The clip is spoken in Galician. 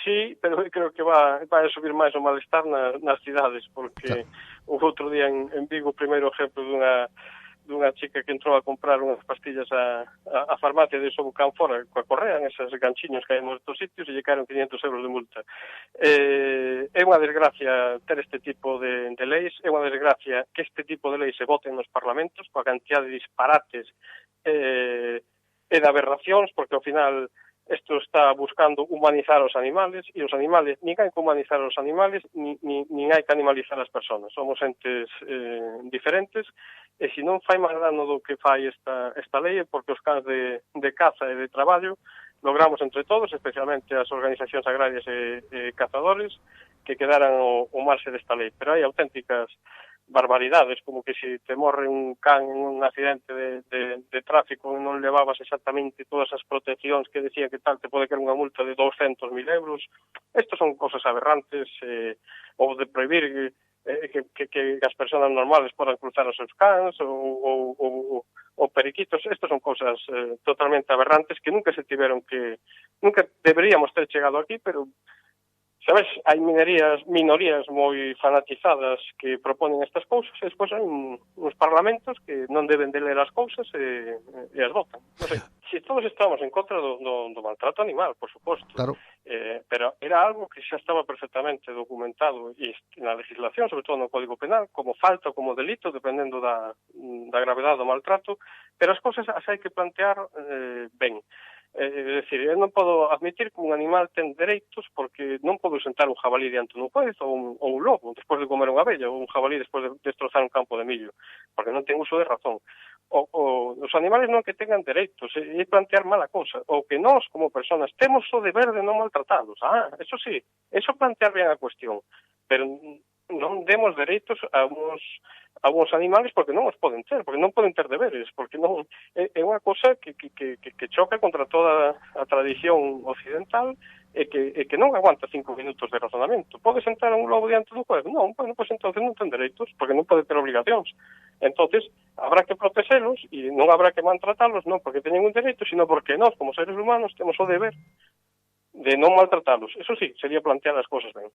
Sí, pero eu creo que vai a subir máis o malestar nas cidades, porque o outro día en Vigo o primeiro exemplo dunha chica que entrou a comprar unhas pastillas a farmacia de o can fora coa correa, en esos ganchiños que hai en moitos sitios, e lle caeron 500 euros de multa. É unha desgracia ter este tipo de leis, é unha desgracia que este tipo de leis se voten nos parlamentos, coa cantidad de disparates e de aberracións, porque ao final isto está buscando humanizar os animales, e os animales, nin hai que humanizar os animales, nin hai que animalizar as persoas. Somos entes diferentes, e se non fai máis dano do que fai esta lei, porque os cans de caza e de traballo logramos entre todos, especialmente as organizacións agrarias e cazadores, que quedaran o marxe desta lei. Pero hai auténticas barbaridades, como que se te morre un can en un accidente de tráfico e non levabas exactamente todas as proteccións que decía que tal, te pode caer unha multa de 200.000 euros. Estos son cosas aberrantes, ou de prohibir que as persoas normales podan cruzar os seus cans, ou periquitos. Estos son cosas totalmente aberrantes que nunca deberíamos ter chegado aquí, pero sabes, hai minorías moi fanatizadas que proponen estas cousas, e despois hai uns parlamentos que non deben de ler as cousas e as votan. Non sei, se todos estamos en contra do maltrato animal, por suposto, Claro. pero era algo que xa estaba perfectamente documentado na legislación, sobre todo no Código Penal, como falta ou como delito, dependendo da gravedade do maltrato, pero as cousas as hai que plantear ben. É dicir, eu non podo admitir que un animal ten dereitos porque non podo sentar un jabalí diante dun juez ou un lobo despois de comer unha abella ou un jabalí despois de destrozar un campo de millo, porque non ten uso de razón. Os animales non que tengan dereitos, é plantear mala cousa, ou que nós, como personas, temos o deber de non maltratalos. Eso sí, eso plantear ben a cuestión, pero non demos dereitos a uns animales porque non os poden ter, porque non poden ter deberes, porque non é unha cosa que choca contra toda a tradición occidental e que non aguanta 5 minutos de razonamento. Pode sentar un lobo diante do juez? Non, pois entonces non ten dereitos, porque non pode ter obligacións. Entonces, habrá que protexelos e non habrá que maltratalos, non porque teñen un dereito, sino porque nós, como seres humanos, temos o deber de non maltratalos. Eso sí, sería plantear as cosas ben.